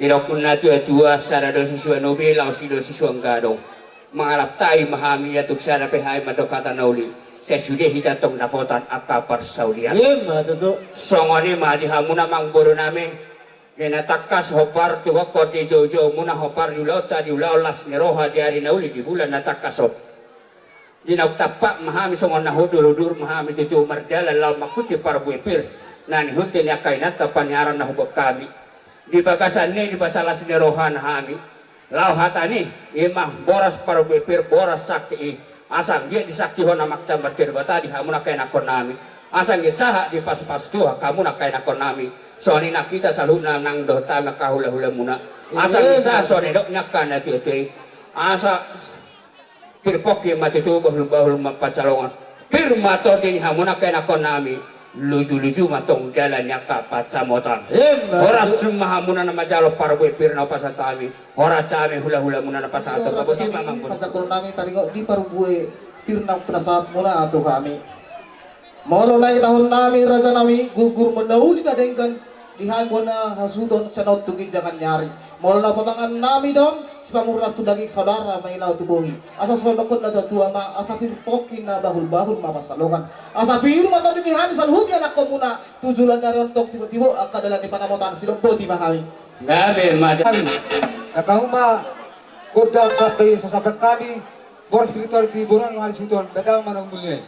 Irakunna tua sarado siswa nobe lau sido siswa ngado mengalap tai mahami yatuk sara pehai madokata nauli sesudah hita tong nafotan akapar saulian songoni madi hamuna mang boro name kena takas hopar tuwa kote jojo muna hopar diulau tadi ulau las neroha diari nauli di bulan natakas hop dinauk tapak mahami songon nahudur mahami tutu mardala lau makuti parbuepir nani hutin yakainat tapanyaran nahubok kami di bagasan ni di basalas ni rohan hami lau hatani imah boras paru bepir boras sakti asang dia disakti hona makta bertir bata di hamuna kain akon nami asang saha di pas tuha kamu nak kain akon nami soalnya nak kita saluna nang do tama kahula hula muna asang saha soalnya dok nyakan na tiuti asa pirpoki mati tu bahul mapacalongan pirmato di hamuna kain akon nami luju-luju matong dalan yaka pacamotan horas mahamuna na majalo para buhay pirna pasatami horas sa amin hula-hula muna na pasato kabuti mamang pun pacakulon namin tadi kok di paru buhay pirna penasat muna ato kami maulolay tahun nami raja nami gugur menauli nadengkan dihan na hasuton senot tugi jangan nyari maulna pamangan nami dong sepamurnas tu daging saudara mainau tubuhi asa sebabakon na tua ma asa pirpokin na bahul-bahul mapasalongan asa pir mata dini habis alhuti anak komuna tujulan dari untuk tiba-tiba akadalan di panamotan sidong boti mahami ngabe macam nakahuma kodal sampai kami bor spiritual di borang hari spiritual beda mana mulia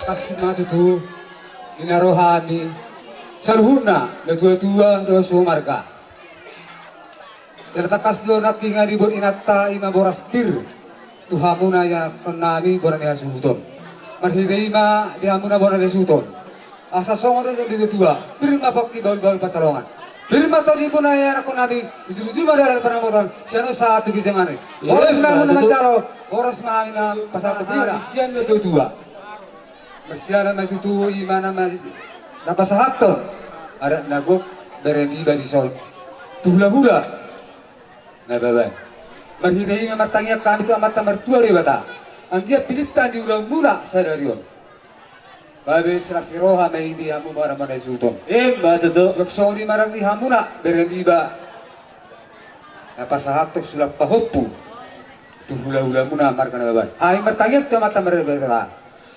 takas matutu inarohami saluhuna na tua-tua do sumarga. Tertakas do nakinga ribon inatta ima boras pir tuhamuna ya konami boran ya suhuton. Marhigaima dihamuna boran ya suhuton. Asa songo do tua pirma pakki bal patalongan. Pirma tadi pun ayah konami uju-uju badal panamotan siano satu kijangane. Boras na naman calo boras mahamina pasal tira sian do tua. Bersiara maju tu imana maju dapat sahato ada nagok berendi bari son tuhula-hula na baban marhidahi matangnya kami tu amat mertua rebata anggia pilitan di ulang mula sadarion babe serasi roha mai di hamu marang mana sultan Batutu. Suksoni marang di hamuna berendi ba dapat sahato sulap pahoppu tuhula-hula muna marang baban ai matangnya tu amat merebata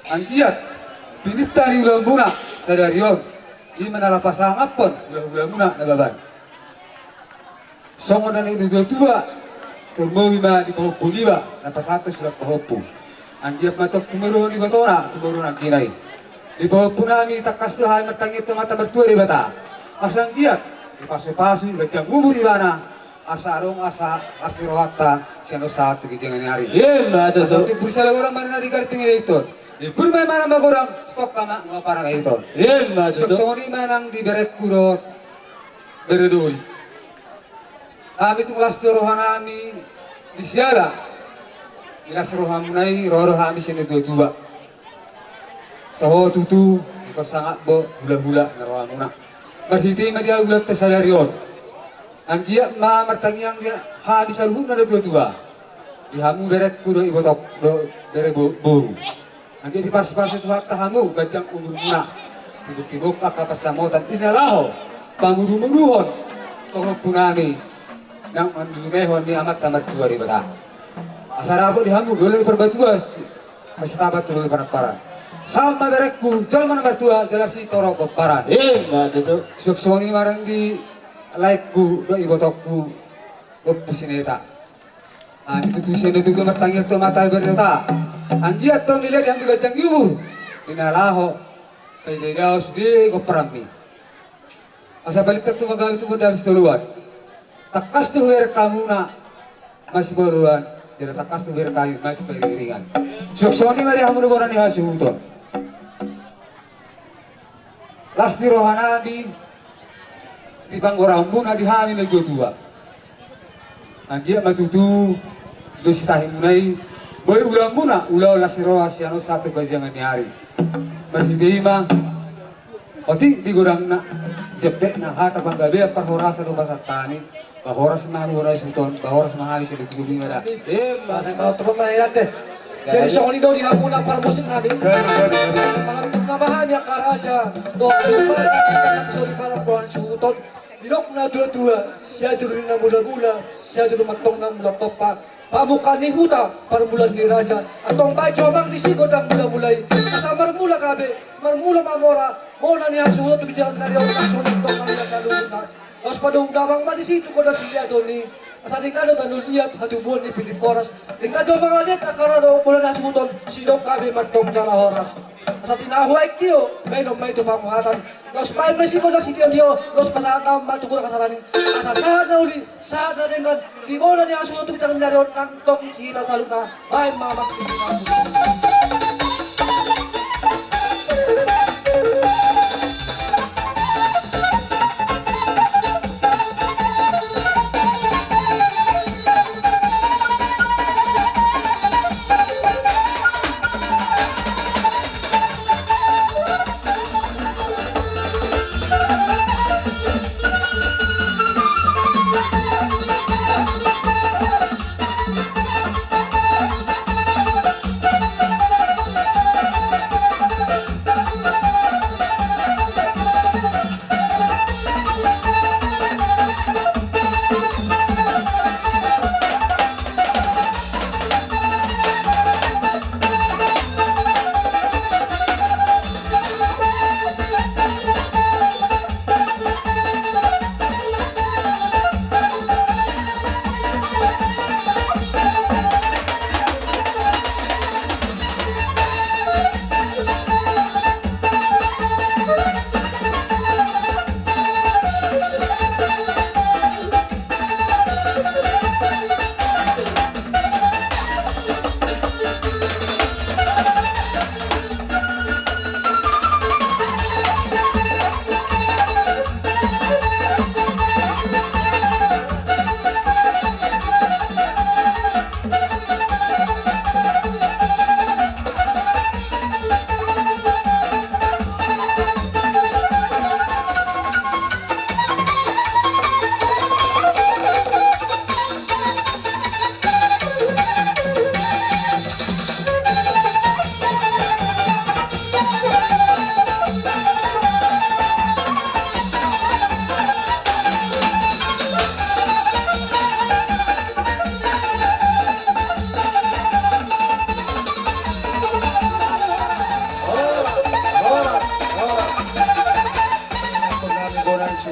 anggiat pilitan di ulang mula sadarion di mana lapasang apon ulah-ulah muna nababan songo na ni tua turmowi ma di bawah puliwa lapasatu sudah pahopu anjiap matok tumuru ni batora tumuru na kinai di bawah punami takas dohay matangit to mata bertua di bata asang giat di pasu-pasu gajang umur di mana asa arong asa asirohakta siano satu gijangan hari Batutu. satu bersala orang mana di garping itu di burmai mana magorang stok kama ngapara itu Batutu. Suksoni manang di berek kurot beredul. Kami tu kelas rohanami di siara. Kelas rohamunai rohami sini tua. Tahu tutu ikut sangat bo hula-hula rohamuna. Berhiti dia ulat tersadarion. Anggia ma martangiang dia habis alhuna tua. Di hamu berek kuro ibotok do bere boru. Anggia di pas-pas itu tahamu gajang umur muna. Tibuk-tibuk akapas samotan inalaho panguru-muruhon tokoh punami nang andumehon ni amat tamat tua di bata asarapo di hamu dole perbatua masih tabat turun paran sama berekku jol mana batua jelasi toro keparan Batutu. suksoni marang di laikku do ibotokku opusineta itu tuisen itu matangir to mata berta anggiat tong dilihat yang digajang yumur inalaho pwede daw di ko parami. Asa balik tu magamit mo dahil sa tuluan. Takas tu huwer kamu na mas boruan. Jadi takas tu huwer kayu mas pairingan. Suksoni mari hamu boran ni hasuton. Las di rohanabi di bang orang muna di hamin na tua. Andia matutu do sitahin munai. Boy ulang muna ulau las roha siano satu bajangan ni hari. Berhidima oti digorang na jebdek na hata banggabe parhorasa do basatani bahoras na horas suton bahoras na habis di tubi ngada Mau teman mainan deh. Jadi soal ini di hamuna para musim nabi. Malam penambahan ya karaja. Doa sorry para bulan suton. Dinok na dua-dua. Siya juru na mula-mula. Siya juru matong na mula topa. Pamukan ni huta para bulan ni raja. Atong bay jomang di sigo dang mula-mulay. Asa marmula kabe. Marmula mamora. Mona ni hasulot bijakan na riyaw kasunod tong kanila sa luna. Mas padung damang ma di situ ko na siya ni. Asa dingado tanul liat hatubon ni Piliporas. Dingado mga liat akarado bulan na suton. Sidong kabe matong jala horas. Asa tinahuay tiyo. May may tupamuhatan. Los pay mesiko na si Diyo. Los pasatam matugura kasarani. Asa sahad na uli. Sahad na dengan. Di mo na niya suto bitang nariyon. Nang tong sila sa luna. Ay mamak.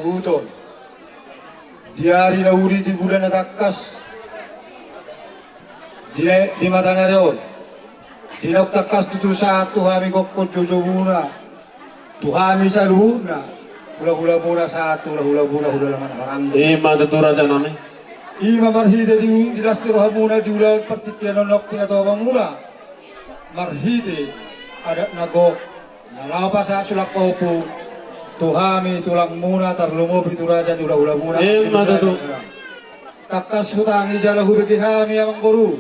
huton. Di hari nauri di bulan natakas di matanya reon. Di natakas tutu satu hami kokko jojo muna. Tuhami saluhuna. Hula-hula muna satu, hula-hula laman marang. Ima tutu raja nami. Ima marhide di lasti rohamuna di ulang pertikian nonok pinatawa muna. Marhide ada nagok nalapa sa sulak paupu. Tuhami tulang muna tarlumo pitu raja di ulah-ulah muna. Ima tutu. Takas hutangi jalahu bagi kami amang guru.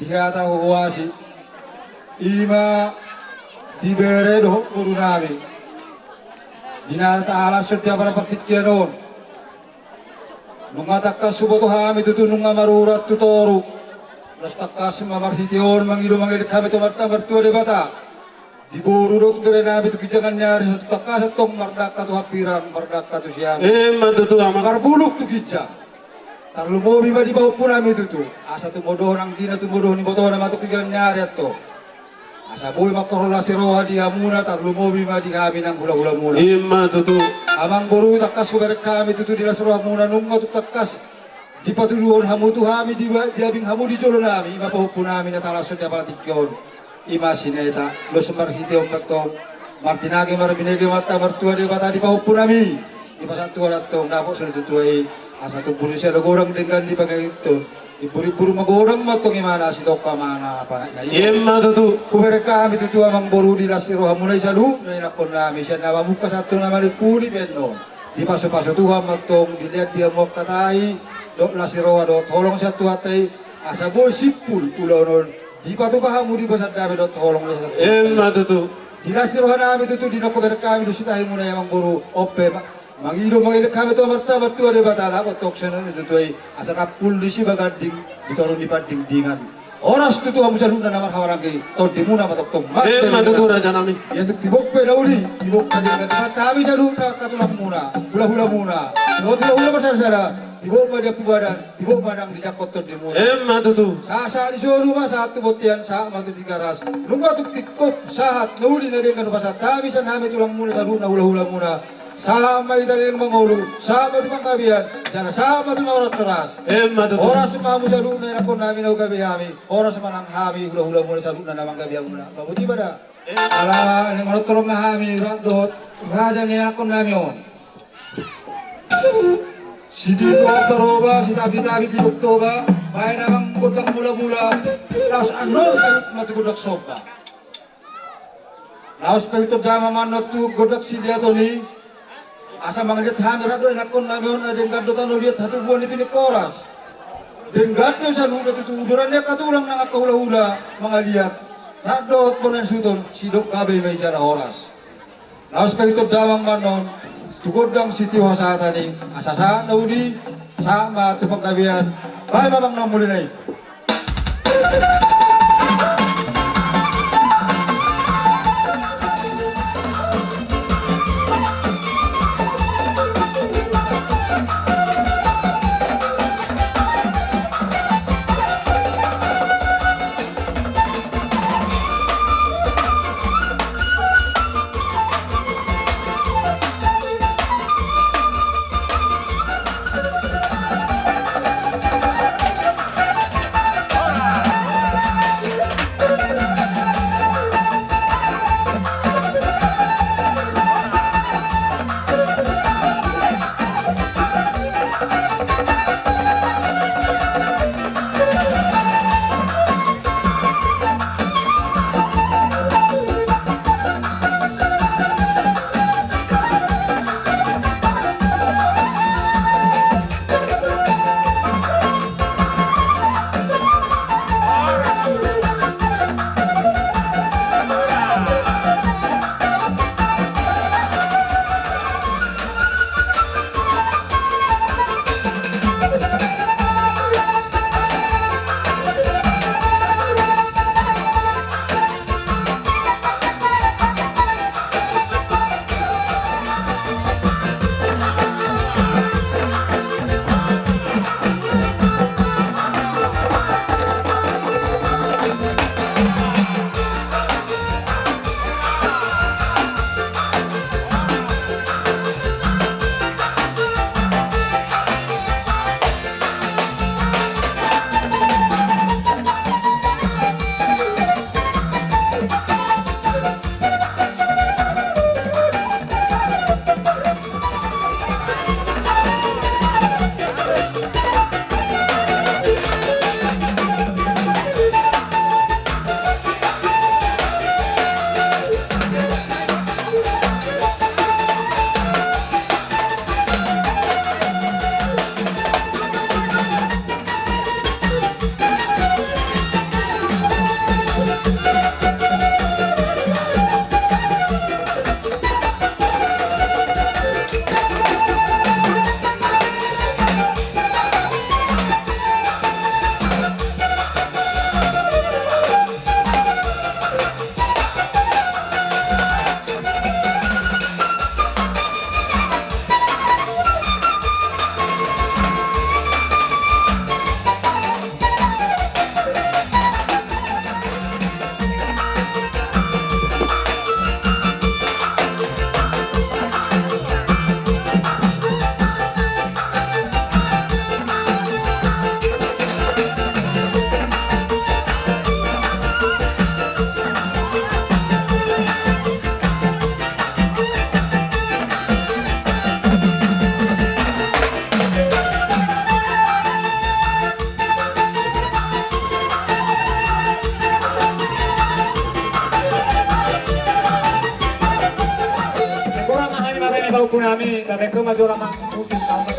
Dihata huwasi. Ima dibere doh guru nami. Dinar ta'ala setiap para pertikianon. Nunga takas suboto hami tutu nunga marurat tutoru. Las takas mamarhitiyon mangido mangido kami to marta martua debata. Di buru dot kere nabi tu kijangan nyari satu takas tong mardaka tu hapirang mardaka tu siang. Ima tutu ama. Karbuluk tu kijang. Tarlu mobi ma di bawah pun nami tutu. Asa tu modoh nang dina tu modoh ni botoh nama tu kijangan nyari atto. Asa boy makorola si roha di amuna tarlu mobi ma di kami nang hula-hula muna. Ima tutu. Amang boru takas suber kami tutu di las roha muna nungma tu takas. Di patuluon hamu tu hami di abing hamu di jolo nami. Ima pahupu nami na talasod ya palatikyon. Ima sineta lo semar hiteom katong. Martinage marbinege mata martua de bata di pahupu nami. Di pasantua ratong dapok sudah tutuai. Asa tu polisi ada gorang dengan di pakai itu. Iburu-iburu magorang matong imana si toka mana apa na Ima tutu. Kuber kami tutu amang boru di lasiro hamulai salu na inakon nami siya na mamuka satu nama di puli benno di paso-paso tuha matong dilihat dia mau katai dok lasiro do tolong satu hatai asa boy sipul ulonon di patu pahamu di basad dami do tolong satu Ima tutu. di lasiro nami tutu di kuber kami do sutahi muna amang boru ope mangido mangilek kami to marta martua de batala otok senon itu tuai asa kapul di si bagading ditorun di dingdingan oras tu hamu salu na namar hawarangi to dimuna matok tong mas Ima tutu raja nami. ya tuk tibok pe dauli tibok ka dengan kami salu na katulang muna hula-hula muna no hula masara-sara tibok ma dia pubadan tibok madang di jakot to dimuna Ima tutu. sa di solo ma satu botian sa matu tigaras lumba tuk tikop sahat nauli na dengan pasat kami san hami tulang muna salu na hula-hula muna sama itali ng mangulu, sama di pangkabian, jana sama di mga oras. Ima tutu. Oras mamu sa luna na po namin ang gabi kami, oras manang kami, hula-hula muna sa luna namang gabi muna. Mabuti ba da? Ala, ng manuturong na kami, radot, raja niya ako namin yun. Si Dito Taroba, si Tabi-Tabi Pinuktoba, bahay namang gudang mula-mula, laos anon kahit matugudak sopa. Laos pa ito dama man na tu godak si Diatoni, asa mangalit hami rado inakon namin na denggado tano liat hatu buwan ni pinikoras. Denggado sa lupa tutuduran niya katulang ng akahula-hula mga liat. Rado at ponan suton, sidok kabay may jana oras. Laos pa ito damang manon, tukod ng sitiwa sa atani, asasa na uli, sama tupang kabihan, bahay mamang na muli na nami dari kemajuan mang mungkin sama.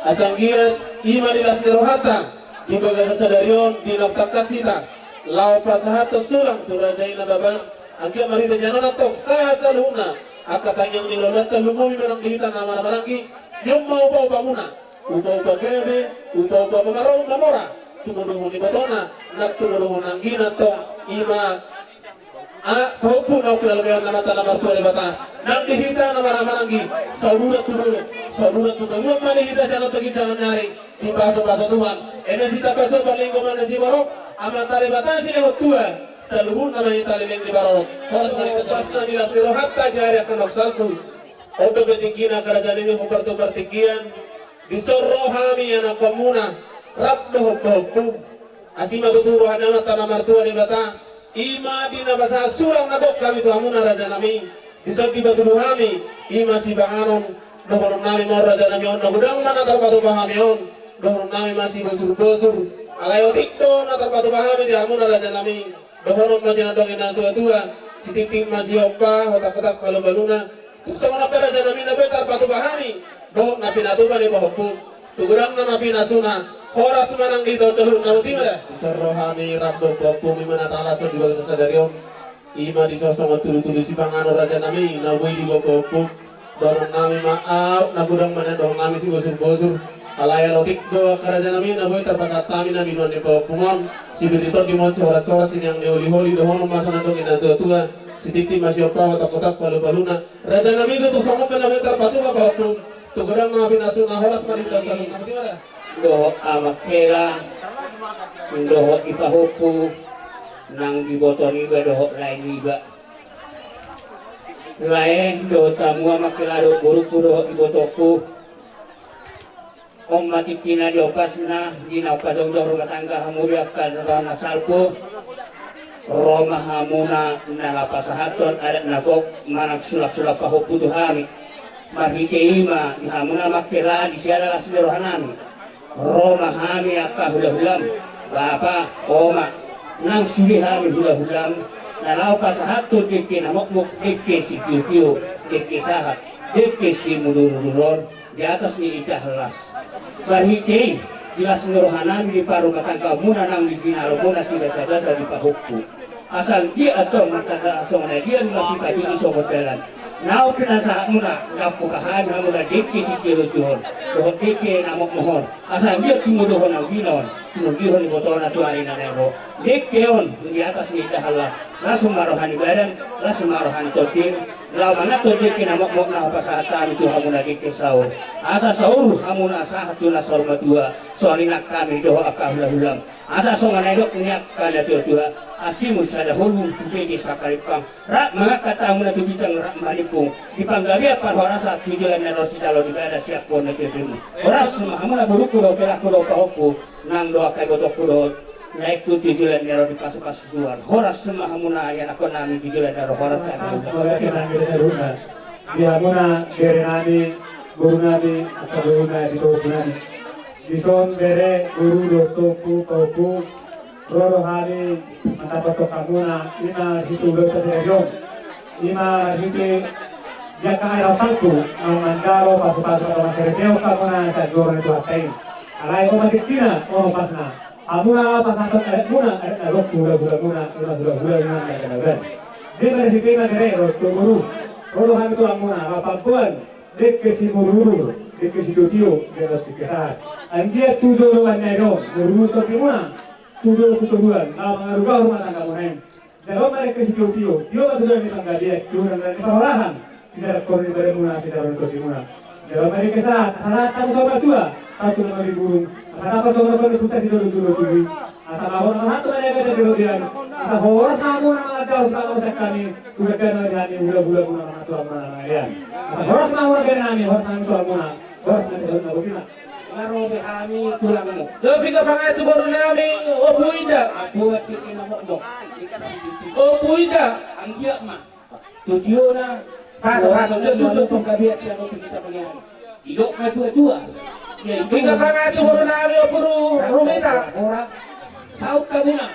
asanggian ima dilas rohata di bagas sadarion di nokta kasita lau pasahato sulang turajaina baban angkia marita janana tok sa saluna akatanyang nilolata lumumi menang dihita nama marangi nyom mau bau pamuna upa gede upa pamarong mamora tumuduhun ni batona nak tumuduhun anggina tong ima pun au pinalabayan na mata na martua ni bata nang dihita na maramangi saudara tudulu manihita siya na tagin jangan nyari di paso Tuhan ene sita pato palinggo man si barok amatari bata sini hotua saluhun na manita liling di barok horas manita pas na nilas pero hatta jari akan oksalku odo betingkina kerajaan ini mempertu pertikian disorro hami anak komuna rabdo hukum asima tuturu hana mata na martua ni bata ima dina basa sulang nagok kami tu amuna raja nami bisa tiba tuduh kami ima si banganon dohon nami mau raja nami on nagudang mana terpatu bahami on dohon nami masih besur alayo tikdo na terpatu bahami di amuna raja nami dohon masih nadongin tua si ting masih opa hotak balu-baluna tu sama na raja nami na betar patu bahami dohon na pinatu bani bahopun tu gudang na pinasuna horas manang dito celur namu timada sarrohami rabdo popo mimana ta'ala to diwa sasadarion ima disosong tulu si pangano raja nami nawui di popo dorong nami maaf nagudang mana dorong nami si bosur alaya lotik do karaja nami nawui terpasat kami nami nuan di popumon si birito di mon corat sini yang neoli dohono masana dong ina tua si tikti masih opa otak balu-baluna raja nami itu tuh sama penami terpatu ka popum tu gudang nami nasuna horas mari kita salung namu timada doho amakela doho ipahupu nang diboton iba doho lain iba lain doho tamu amakela doho buruku doho ibotoku om matikina diopasna dina opasong-song rumah tangga hamuri akan rana salpo Roma hamuna nalapasahaton adat nagok manak sulak-sulak pahupu tuhami mahite ima dihamuna makela disiala lasmirohanami Roma hami akka hula-hulam Bapa Oma nang suli hami hula-hulam nalau pasahato deke namok deke si tiyo deke sahat deke si mulur-mulur di atas ni ikahlas bahite jelas ngerohanami di paru matangka muna nang di jinalo muna si dasa-dasa di pahukku asal dia atau matanda atau dia masih kaki isomotelan Nau pinasa muna ngapukahan muna deke si tiyo dohon deke namok mohon asal dia tumudohon ang ginon tinugihon ni botohan na tuwari na nebo deke on di atas ni dahalas langsung marohani badan langsung marohani totin lawan to deke namok mo na pasahatan itu hamuna deke saur asa saur hamuna sahat tuna sorma tua soalina kami doho akahulah-hulam asa songa nedok niak kada tua acimus ada hulu tupedi sakalipang rak mga katamu na tubicang rak malipung dipanggalia par horasa tujulan na rosi jalo di bada siap po na tibinu horas hamuna buruku do pelaku do pahopu nang doa kay botok kudo naik ku tujulan na di pasu-pasu duan horas hamuna ayan ako nami tujulan na horas Boleh kita ambil saruna. Dia muna bere nami guru nami atau guru nami di doa nami. Dison bere guru do toku kauku roro hari matapato kamuna ina hitu lo tasenyo. Ima hiti dia kaya rasalku ang mandaro pasu-pasu atau maserepeo kamuna sa doro nito atain. Alay ko matitina ono pasna. Amuna apa santot muna alok gula muna na. Dia berhenti mandere roto guru. Roro hari itu amuna apapun dek si mururu dek si tio dia harus dikesat. Anjir tujuh lawan nero mururu to timuna tujuh kuturuan nama ngaruga rumah tangga monen. Dalam mereka si tio sudah ditangga dia turun dan pengolahan tidak korban pada muna tidak harus to timuna. Dalam mereka saat tamu sama tua satu nama di burung. Asal apa tuh nama diputar si dulu tuwi. Asal apa nama satu mereka ada kerugian. Asal horas namu nama ada harus kami tugas dan hari bulan nama tua nama kalian. Asal horas namu nami horas namu tua muna horas nanti nama bagaimana? Ngarobe kami tulangmu. Lebih ke pangai itu baru nami opo indah. Buat bikin namok ikan sedikit. Opo indah. Anggia mah. Tujuh na. Pato jual pengkabiat siapa kita pengen. Hidup na tua. Ya Lebih ke pangai itu baru nami opo rumita. Orang saut kabuna.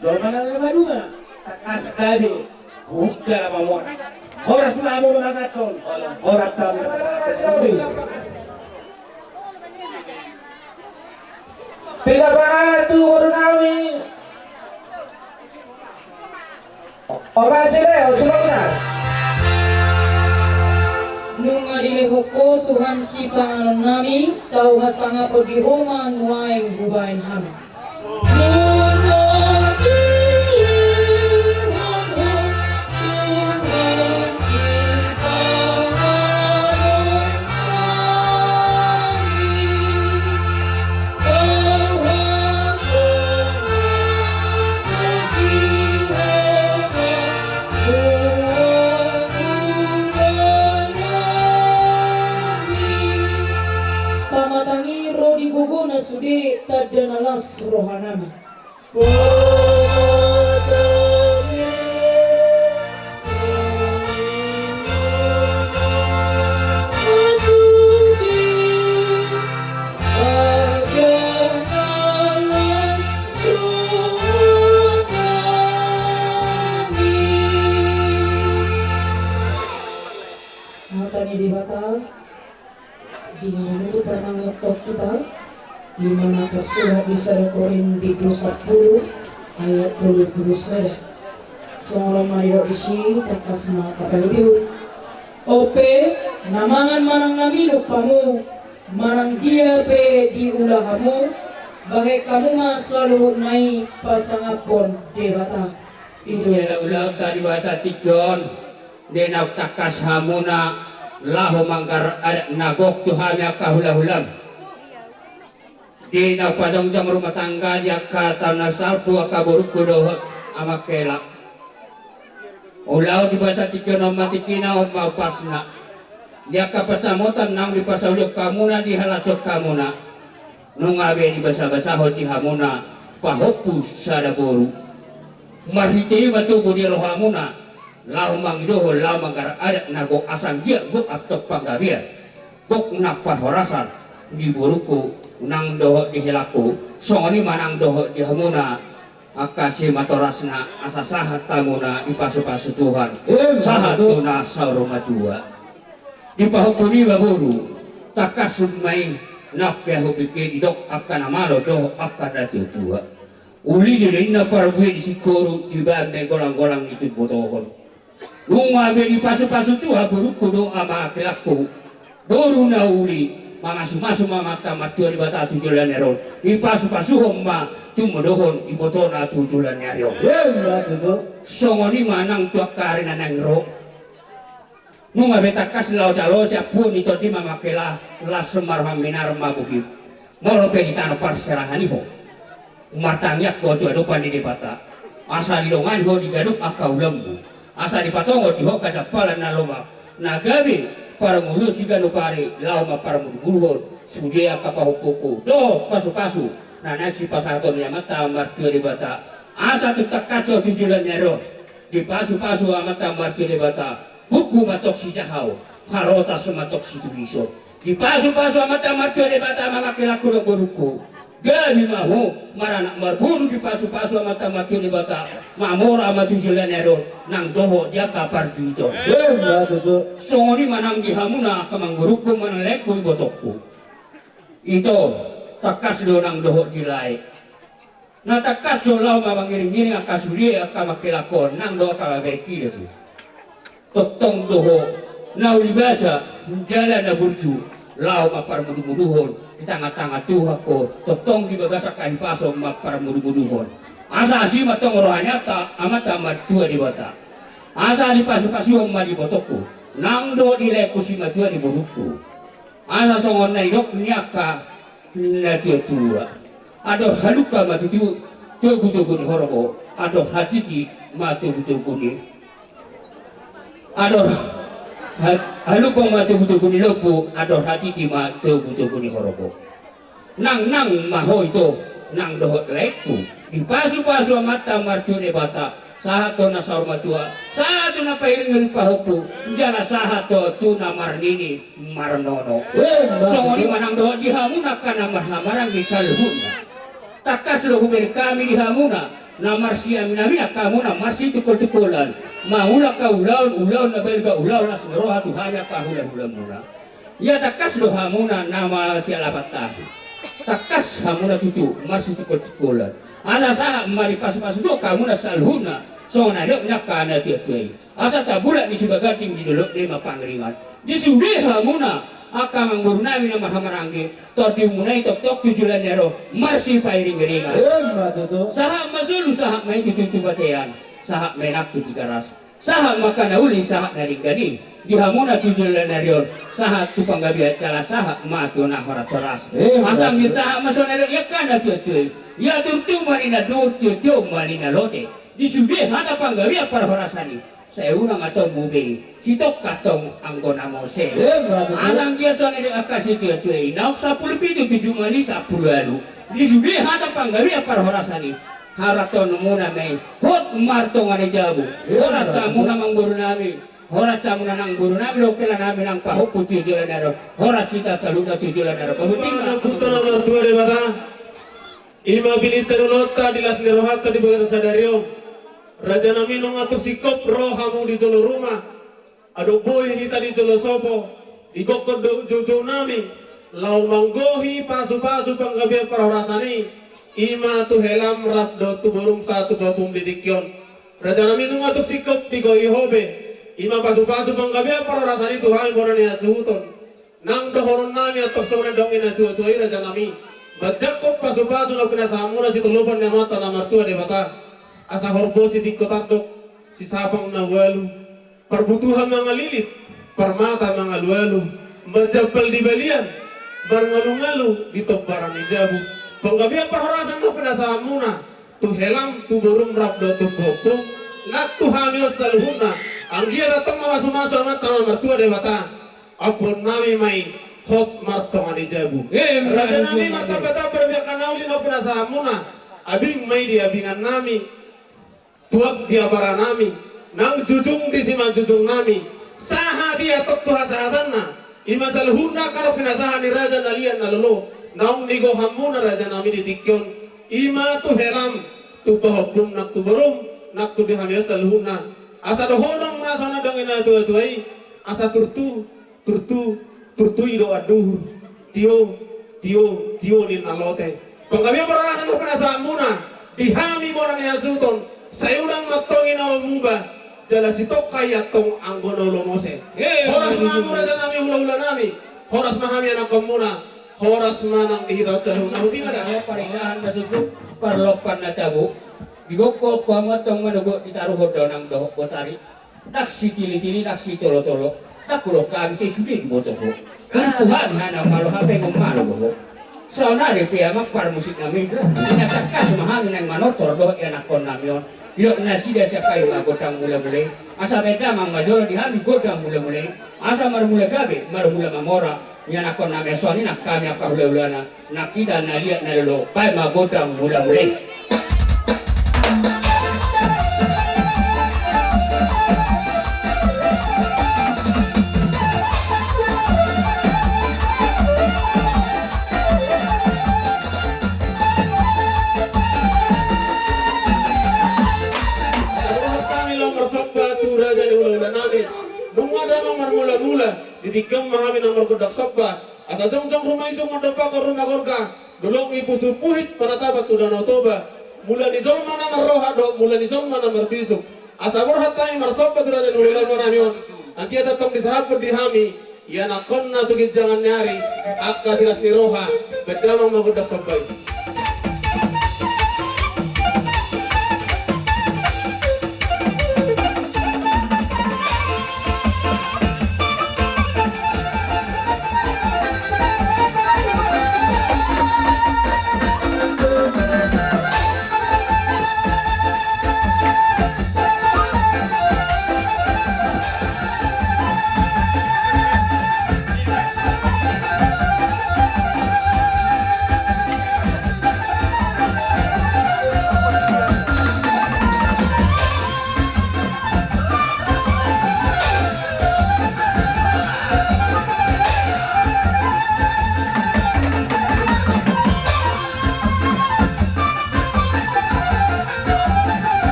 Dolmana maduna. Takas dade. Hukda na mamon. Horas namu na nagaton. Horas kami. Bila batu baru nawi. Orang sila, sulong na. Nung adilehoko Tuhan si pangalan nami, tau hasanga po di Roma nuaing bubayin hami. Pamatangi rodi gugu na sudi tadanalas rohanama. Tani di bata di mana itu pernah ngetok kita di mana tersurat di 1 Korintus 10 ayat 20 saja. Seorang Mario isi takas maka itu ope namangan manang nami lupamu manang dia pe di ulahamu bahai kamu mah selalu naik pasangapon debata Isya ulah tadi bahasa tijon denak takas hamuna lahu manggar adat nagok Tuhan ya kahula-hulam dina pasang jam rumah tangga dia kata nasal tua kaburuk kudoh amakela ulau di bahasa tiga mati kina mau pasna dia kapacamotan nang di pasauliuk kamuna di halacok kamuna nungabe di bahasa hoti hamuna pahopu sada boru marhiti batu budi rohamuna lau mangidoho lau manggar adat nago asang dia guk atok panggabia guk napah horasan di buruku nang doho di hilaku songoni manang doho di hamuna akasi matorasna asa sahat tamuna di pasu-pasu Tuhan sahatuna sauroma tua di pahupuni baburu takasum main nak yahupike di dok akan amalo doho akan datu tua uli di rinna parbuhe di sikoru di bande golang-golang itu botohon lunga beri pasu-pasu tuha buruku doa makilaku boru na uli mamasu-masu mamata matua di bata tujulan eron di pasu-pasu homma tumudohon ibotona tujulan eron songoni manang tuak karina nangro nunga betakas lau jalo siap pun itu di mamakela las semarham minar mabuhim molo peditano parserahan iho martangyak ko tu adupan di bata asa di dongan ho di gaduk akau lembu asa di patongo di hoka capalan na loma na gabi para mulu siga no pare lauma para mulu sudia kapahupuku do pasu-pasu na naksi pasaton ya mata martio di bata asa tu takaco tujulan nero di pasu-pasu amata martio di bata buku matok si jahau harota sumatok si tuliso di pasu-pasu amata martio di bata mamakila kudo boruku gabi mahu maranak marburu di pasu-pasu amata martio di bata mamora amatu julan ero nang doho dia kapar juito songoni manang di hamuna kamangguruku manang leku botokku itu takas do nang doho dilai na takas jolau mabangiring-giring akasuri akamakilakon nang doho kababeki desu totong doho na ulibasa jalan na bursu lau mapar mudu-muduhon di tengah-tengah tuha ko totong di bagasa kahipaso mapar mudu-muduhon asa si matong rohanya ta amata matua di bata asa di pasu-pasu ma di botokku nang do di leku si matua di boruku asa songon na idok niaka na tua ado haluka matutu tugu-tugu ni horobo ado hatiti matugu-tugu ni ado haluka matugu-tugu ni lopu ado hatiti matugu-tugu ni horobo nang maho itu nang dohot leku di pasu-pasu mata martu ne bata sahato na saurma tua sahato na pairing pahupu jala sahato tu na marnini marnono songoni manang dohot di hamuna kana marhamarang di salhuna takas lo huber kami di hamuna na marsia minamina kamuna marsi tukul-tukulan maula ka ulaun na belga ulaun las meroha tuhanya ka hula-hula muna ya takas lo hamuna nama sialapat tahi takas hamuna tutu masih tikol-tikolan. Asa saha mari pas-pas itu kamu na salhuna. So na dok nyakana tiatuai. Asa tabula ni subagating di dolok de mapangringan. Di sude hamuna aka mangguru nami na mahamarangge. Todi munai tok-tok tujulan nero marsi pairing ringan. Matuto. Saha masulu saha may tututu batean. Saha may naktuti karas. Saha makana uli saha naringgani. Di hamuna tujulan nero saha tupang gabiat cala saha matu na horat coras. Asam ya saha masona ya kana tuatuai. Ya turtu marina durtu tu marina lote. Di sude hada panggawia para horasani. Saya ulang atau mube. Sitok katong anggona mose. Asam dia sone de akasi tuatuai. Nauk 10 pitu 7 mani 10 alu. Di sude hada panggawia para horasani. Haraton muna may hot martong ane jabu. Horas camuna mangguru nami. Horas camuna nang guru nami lokela nami nang pahupu tujulan nero. Horas cita saluna tujulan nero. Mana puto nomor 2 de bata. Ima biniterunota di las nerohata di bagas sadario. Raja nami nong atuk sikop rohamu di jolo rumah. Ado boy hita di jolo sopo. Igokko jojo nami. Lau manggohi pasu-pasu panggabia parorasani. Ima tu helam rapdo tu burung satu babung didikyon. Raja nami nong atuk sikop di goi hobe. Ima pasu-pasu panggabia parorasani Tuhan bonani asuhuton. Nang dohoron nami atok sore dongin atu-atuai raja nami. Bajakop pasu-pasu na pinasamuna si tulupan na mata na martua de bata. Asa horbo si tikotardok, si sabang na walu. Perbutuhan mga lilit, permata mga luwalu. Majapal di balian, barangalu-ngalu di barang ijabu. Panggabiang pahorasan na pinasamuna. Tu helam, tu burung rabdo, tu kopong. Nak tu hamios saluhuna. Ang gia datang mawasu-masu amat na martua de bata. Apun nami may hot martong anijabu. Raja nami martabata berbiakan nauli no pinasamuna. Abing may di abingan nami. Tuak dia bara nami. Nang jujung di siman jujung nami. Saha dia tok tuha sahatanna. Ima salhuna karo pinasahan ni raja nalian nalolo. Naung nigo hamuna raja nami ditikyon. Ima tu heram. Tu pahobum nak tu berum. Nak tu dihamias salhuna. Asa dohonong masana dongin atu-atuai. Asa turtu ido aduh tio ni nalote pangkabia barasan mo pinasahan muna dihami mo na niya sultan sayunang matongin na umuba jala sitok kaya tong anggono lomose horas mamura dyan nami hula-hula nami horas mahami anak komuna horas manang dihitaw sa luna huti na Ako paringahan masusuk parlopan na tabu. Bigokol ko mo tong manugo itaruhod daw ng dohok botari. Naksi tili-tili, naksi tolo-tolo. Nakulo kami sa sulit mo to po. Tuhan hanang malo hape kong malo po. So nari piya magparmusik namin. Sinatakas mahangin ng manotor doon yan akon namin. Yok na sida siya kayo magotang mula-mula. Asa medamang majolo di hami gotang mula-mula. Asa marmula gabi, marmula mamora. Yan akon namin. So ni kami akahula-hula na nakita na liat na lolo. Pay magotang mula-mula. Mula-mula ditikam mahami nomor kudak sopba asa jong-jong rumah itu mendopa ke rumah gorga dulong ipu supuhit panatabat tu danau toba mula ni jolma namar roha do mula ni jolma namar bisuk asa borhat tay mar sopba tu raja nulula maramion angkia tatong disahapun dihami ya nakon na tugit jangan nyari akka silas ni roha bedamang magudak sopba.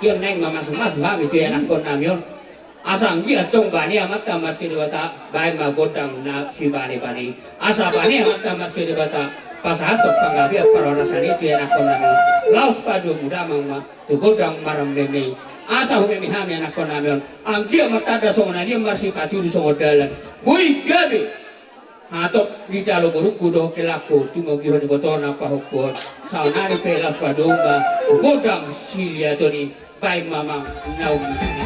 kiam neng mama sumas mami tu anak kon namion asang kia tong bani amat tamat ti bata bai ma godang na si bani bani asa bani amat tamat ti bata pasato panggabi parona sani tu anak kon namion laus padu muda mama tu godang maram meme asa humi hami anak kon namion angkia matada songona dia marsi patu di songodalan bui gabe hatok di calo buruk kudo kelaku timo giro di botona pahukun saunari pelas padumba godang silia toni bai mama naumi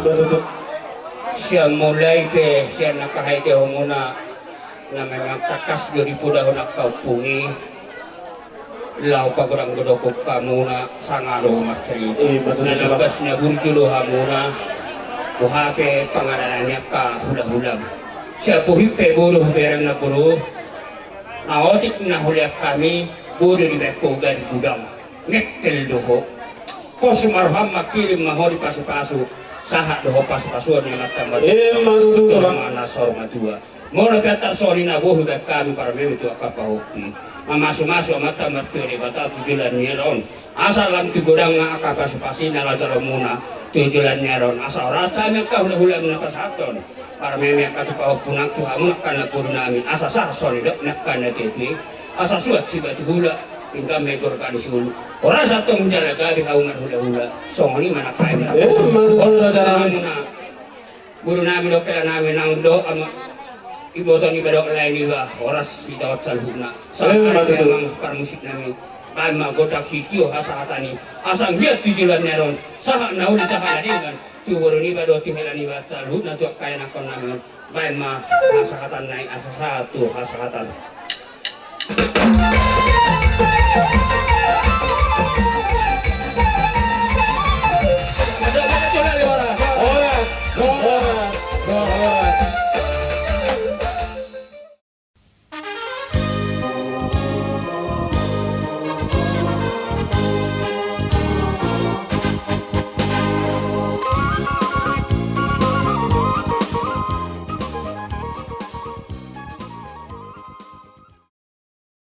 betul. Siya mulai pe siya nakahite ho muna na memang takas 2000 dahon nakaupungi lau pagurang godokop kamuna sangaro marceri Betul. na labas na burjulo hamuna kuhate pangarannya ka hula-hulam siya puhipe bodoh berang na puro naotik na huliak kami bodoh di beko gari gudang nekkel doho pos marham makirim mahori pasu-pasu sahat doho pasu-pasuan yang matang Betul. mana sorma tua mono kata sori na bohu ka kami para memi tu akapa hoki masu-masu mata martu ni bata tujulan nyeron asal lam tu godang na akapa sepasi na la muna tujulan nyeron asal rasanya ka hula-hula na pasaton para memi akapa punak tu hamun kana purnami asa sah sori dok nak kana teki asa suat sibat hula hingga mekor kan sul ora satu menjalaga di haungan hula-hula songoni mana kaina buru nami dokela nami nang do ama ibu tani badok lain iba oras kita wacal huna sama memang par musik nami kama godak sikio hasa hatani asang dia tujulan neron sahak nauli sahak dengan tu buru ni badok tihelani wacal huna tu kaya nakon nami baik ma hasa hatan naik asa satu hasa hatan